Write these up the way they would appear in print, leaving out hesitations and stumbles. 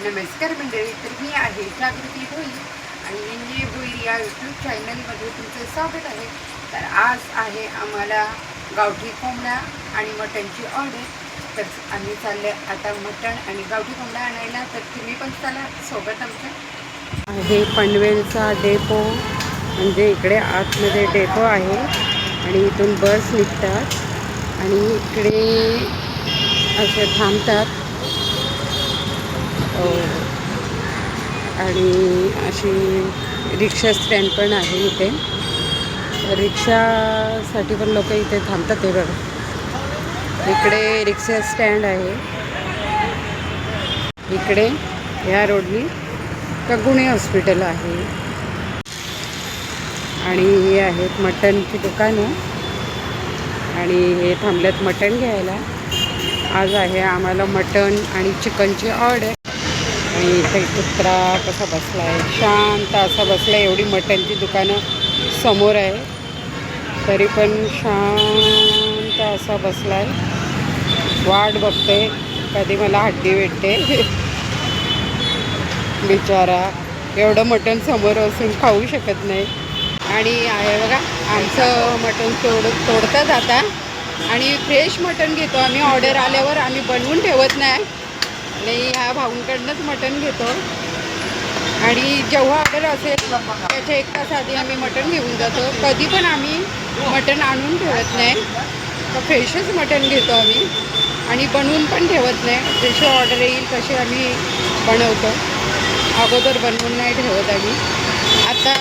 नमस्कार मंडळी, तर मी आहे जागृती भोईर आणि एन जे भोईर या यूट्यूब चॅनलमध्ये तुमचं स्वागत आहे. तर आज आहे आम्हाला गावठी कोंबडा आणि मटणची ऑर्डर. तर आम्ही चालले आता मटण आणि गावठी कोंबडा आणायला. तर तुम्ही पण चला सोबत आमच्या. हे पनवेलचा डेपो, म्हणजे इकडे आतमध्ये डेपो आहे आणि इथून बस निघतात आणि इकडे असे थांबतात आणि अशी रिक्षा स्टँड पण आहे इथे. रिक्षासाठी पण लोक इथे थांबतात. ते बघा, इकडे रिक्षा स्टँड आहे. इकडे या रोडनी कगुणे हॉस्पिटल आहे आणि हे आहेत मटणची दुकानं आणि हे थांबल्यात मटण घ्यायला. आज आहे आम्हाला मटण आणि चिकनची ऑर्डर. आणि इथे कुत्रा कसा बसला आहे, शांत असा बसला. एवढी मटणची दुकानं समोर आहे तरी पण शांत असा बसला आहे. वाट बघते कधी मला हड्डी भेटते. बिचारा एवढं मटण समोर असून खाऊ शकत नाही. आणि आहे बघा, आमचं मटण तोडतात आता आणि फ्रेश मटण घेतो आम्ही. ऑर्डर आल्यावर आम्ही बनवून ठेवत नाही आणि ह्या भाऊंकडनंच मटण घेतो. आणि जेव्हा ऑर्डर असेल त्याच्या 1 तास आधी आम्ही मटण घेऊन जातो. कधी पण आम्ही मटण आणून ठेवत नाही, तर फ्रेशच मटण घेतो आम्ही आणि बनवून पण ठेवत नाही. जशी ऑर्डर येईल तशी आम्ही बनवतो, अगोदर बनवून नाही ठेवत आम्ही. आता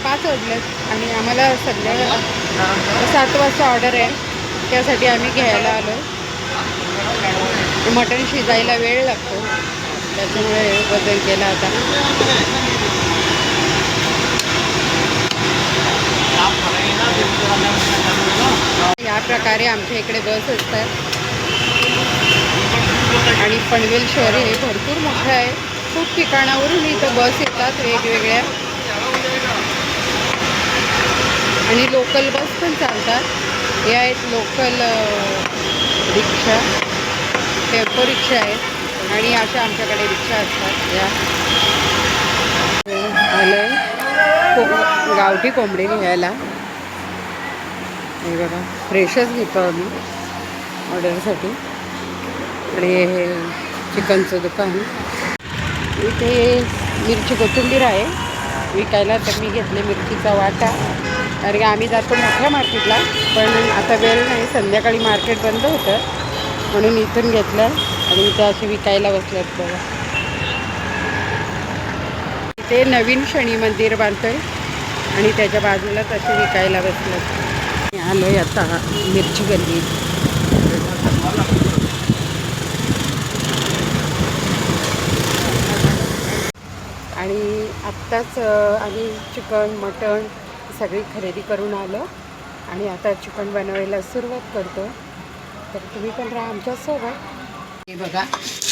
5 वाजलेत आणि आम्हाला सध्या 7 वाजता ऑर्डर आहे, त्यासाठी आम्ही घ्यायला आलो. मटण शिजायला वेळ लागतो, त्याच्यामुळे बदल केला आता. या प्रकारे आमच्या इकडे बस असतात आणि पनवेल शहर हे भरपूर मोठं आहे. खूप ठिकाणावरून इथं बस येतात वेगवेगळ्या आणि लोकल बस पण चालतात. हे आहेत लोकल रिक्षा, टेम्पो रिक्षा आहेत आणि अशा आमच्याकडे रिक्षा असतात. या आलं गावठी कोंबडी घ्यायला. हे बघा, फ्रेशच घेतो आम्ही ऑर्डरसाठी. आणि हे चिकनचं दुकान. इथे मिरची कोथिंबीर आहे विकायला, तर मी घेतले मिरचीचा वाटा. कारण आम्ही जातो मोठ्या मार्केटला, पण आता वेळ नाही, संध्याकाळी मार्केट बंद होतं म्हणून इथून घेतलं आणि इथे असे विकायला बसल्यात बघा. इथे नवीन शनी मंदिर बांधतोय आणि त्याच्या बाजूलाच असे विकायला बसल्यात. आलोय आता मिरची गल्ली. आणि आत्ताच आम्ही चिकन मटण सगळी खरेदी करून आलो आणि आता चिकन बनवायला सुरुवात करतो. तर तुम्ही पण राहा आमच्यासोबत. हे बघा,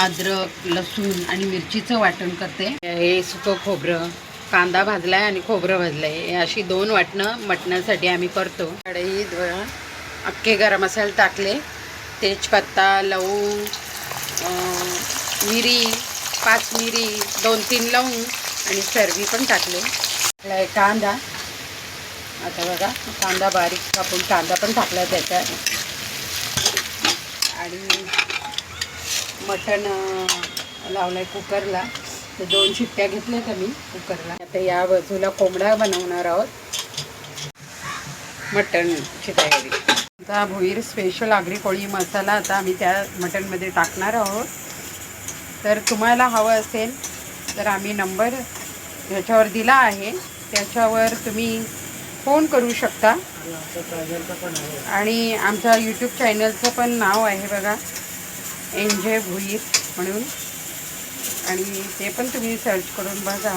अद्रक लसूण आणि मिरचीचं वाटण करते. हे सुकं खोबरं, कांदा भाजलाय आणि खोबरं भाजलंय. हे अशी 2 वाटणं मटणासाठी आम्ही करतो. कढईत अख्खे गरम मसाले टाकले, तेजपत्ता, लवंग, मिरी, 5 मिरी, 2-3 लवंग आणि चरबी पण टाकले. कांदा, आता बघा कांदा बारीक कापून कांदा पण टाकला त्याच्यात. आणि मटण लावलाय कुकरला, तर 2 शिट्ट्या घेतल्यात आम्ही कुकरला. आता या बाजूला कोंबडा बनवणार आहोत, मटणची तयारी. आता भोईर स्पेशल आगरी कोळी मसाला आता आम्ही त्या मटणमध्ये टाकणार आहोत. तर तुम्हाला हवं असेल तर आम्ही नंबर ह्याच्यावर दिला आहे, त्याच्यावर तुम्ही फोन करू शकता. आणि आमच्या यूट्यूब चॅनलचं पण नाव आहे बघा, एन जे भोईर म्हणून, आणि ते पण तुम्ही सर्च करून बघा.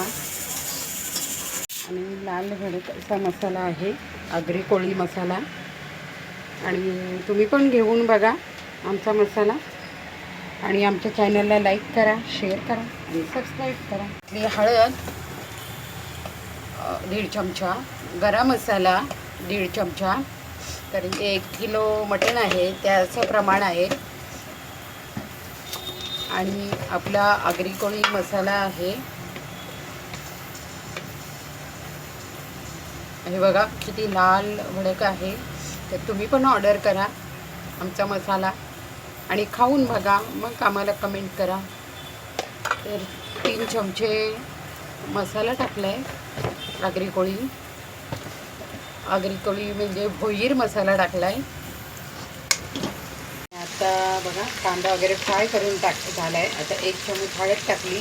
आणि लाल भडक असा मसाला आहे, आगरी कोळी मसाला. आणि तुम्ही पण घेऊन बघा आमचा मसाला आणि आमच्या चॅनलला लाईक करा, शेअर करा आणि सबस्क्राईब करा. आपली हळद 1.5 चमचा, गरम मसाला 1.5 चमचा, कारण ते 1 किलो मटण आहे त्याचं प्रमाण आहे. आणि आपला आगरी कोळी मसाला आहे. हे बघा किती लाल भडक आहे. तर तुम्ही पण ऑर्डर करा आमचा मसाला आणि खाऊन बघा, मग आम्हाला कमेंट करा. तर 3 चमचे मसाला टाकला आहे. आगरी कोळी म्हणजे भोईर मसाला टाकला आहे. आता बघा कांदा वगैरे फ्राय करून झाला आहे. आता 1 चमच हळद टाकली.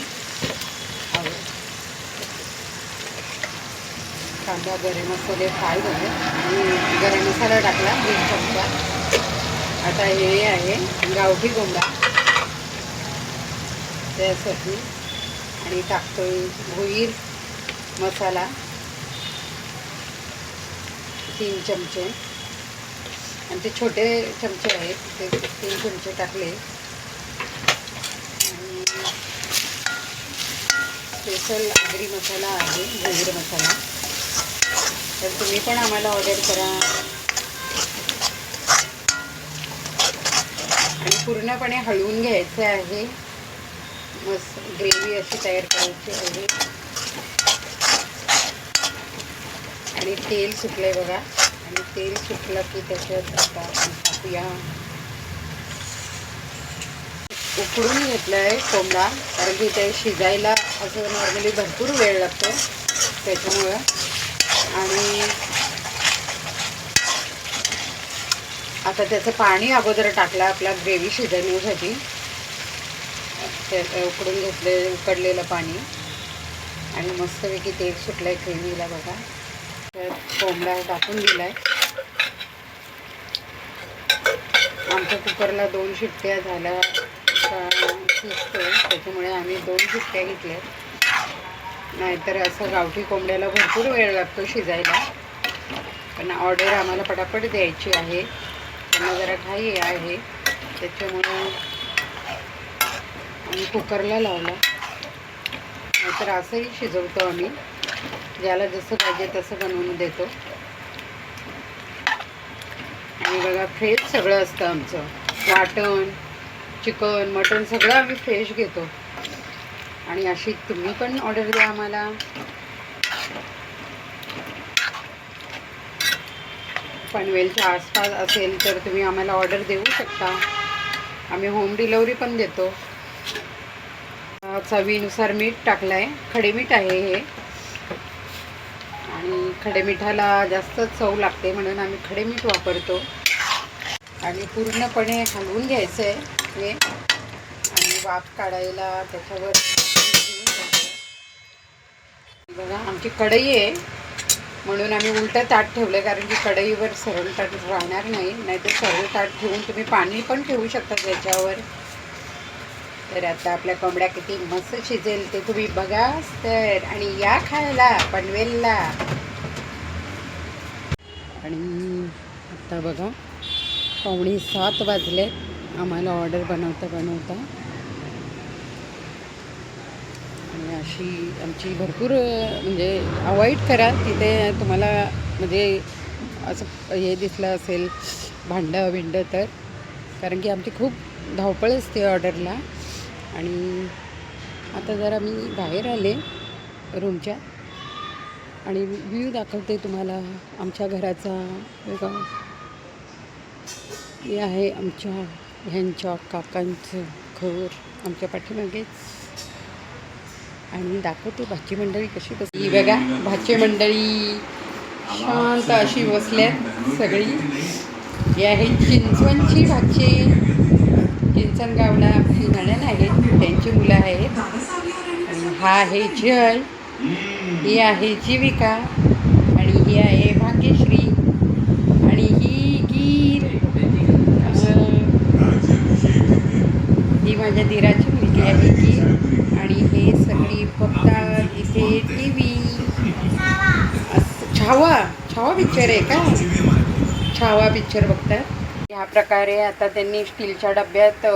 कांदा गरम मसाले फ्राय झाले आणि गरम मसाला टाकला 1 चमचा. आता हे आहे गावठी कोंबडा त्यासाठी, आणि टाकतोय भोईर मसाला 3 चमचे, आणि ते छोटे चमचे आहेत ते 3 चमचे टाकले. आणि स्पेशल आगरी मसाला आहे भोईर मसाला. तर तुम्ही पण आम्हाला ऑर्डर करा आणि पूर्णपणे हलवून घ्यायचं आहे. मस्त ग्रेव्ही अशी तयार करायची आहे. आणि तेल सुटलंय बघा, आणि तेल सुटलं की त्याच्यात आता आपण टाकूया. उकडून घेतलं आहे कोंबडा, कारण की ते शिजायला असं नॉर्मली भरपूर वेळ लागतो त्याच्यामुळं. आणि आता त्याचं पाणी अगोदर टाकलं आपला ग्रेव्ही शिजवण्यासाठी. उकडून उकडलेलं पाणी, आणि मस्तपैकी तेल सुटलं आहे ग्रेव्हीला बघा. तर कोंबडा टाकून दिला आहे. आमच्या कुकरला 2 शिट्ट्या झाल्या शिजतो, त्याच्यामुळे आम्ही 2 शिट्ट्या घेतल्या. नाहीतर असं गावठी कोंबड्याला भरपूर वेळ लागतो शिजायला. पण ऑर्डर आम्हाला पटापट द्यायची आहे, त्यांना जरा घाई आहे, त्याच्यामुळे आम्ही कुकरला लावला. नाहीतर असंही शिजवतो आम्ही, ज्याला जसं पाहिजे तसं बनवून देतो. आणि बघा फ्रेश सगळं असतं आमचं. वाटण, चिकन, मटण सगळं आम्ही फ्रेश घेतो. आणि अशी तुम्ही पण ऑर्डर द्या आम्हाला. पनवेलच्या आसपास असेल तर तुम्ही आम्हाला ऑर्डर देऊ शकता. आम्ही होम डिलेवरी पण देतो. चवीनुसार मीठ टाकलं आहे. खडेमीठ आहे हे, आणि खडेमिठाला जास्त चव लागते म्हणून आम्ही खडेमीठ वापरतो. आणि पूर्णपणे हलवून घ्यायचं आहे हे, आणि वाफ काढायला त्याच्यावर बघा. आमची कढई आहे म्हणून आम्ही उलटं ताट ठेवलं, कारण की कढईवर सरळ ताट राहणार नाही. नाहीतर सरळ ताट ठेवून तुम्ही पाणी पण ठेवू शकता त्याच्यावर. तर आता आपल्या कोंबड्या किती मस्त शिजेल ते तुम्ही बघाच तर, आणि या खायला पनवेलला. आणि आता बघा 6:45 वाजले आम्हाला ऑर्डर बनवता. आणि अशी आमची भरपूर म्हणजे अवॉइड करा तिथे तुम्हाला म्हणजे असं हे दिसलं असेल भांडं तर, कारण की आमची खूप धावपळ असते ऑर्डरला. आणि आता जरा मी बाहेर आले रूमच्या, आणि व्ह्यू दाखवते तुम्हाला आमच्या घराचा. बघा हे आहे आमच्या ह्यांच्या काकांचं घर आमच्या पाठीमागेच. आणि दाखवते भाची मंडळी कशी बसली. बघा भाची मंडळी शांत अशी बसल्यात सगळी. ही आहे चिंचवणची भाची. चिंचणगावला आमची नणंद आहेत, त्यांची मुलं आहेत. आणि हा आहे जय, ही आहे जीविका, आणि ही आहे भाग्यश्री, आणि ही गीर, ही माझ्या दिराची मुलगी आहे गीर. आणि हे सगळी बघतात इथे TV. छावा पिक्चर आहे का? छावा पिक्चर बघतात. ह्या प्रकारे आता त्यांनी स्टीलच्या डब्यात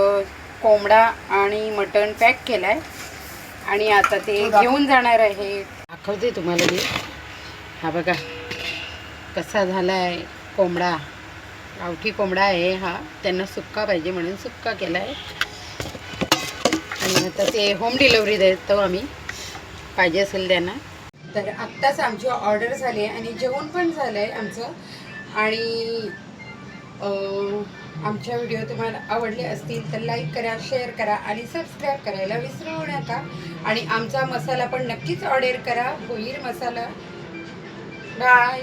कोंबडा आणि मटण पॅक केला आहे, आणि आता ते घेऊन जाणार आहे. दाखवते तुम्हाला मी. हा बघा कसा झाला आहे कोंबडा. गावठी कोंबडा आहे हा. त्यांना सुक्का पाहिजे म्हणून सुक्का केला आहे. आणि आता ते होम डिलेवरी देतो आम्ही, पाहिजे असेल त्यांना. तर आत्ताच आमची ऑर्डर झाली आहे आणि जेवण पण झालं आहे आमचं. आणि आमच्या व्हिडिओ तुम्हाला आवडले असतील तर लाईक करा, शेअर करा आणि सबस्क्राईब करायला विसरू नका. आणि आमचा मसाला पण नक्कीच ऑर्डर करा, भोईर मसाला. बाय.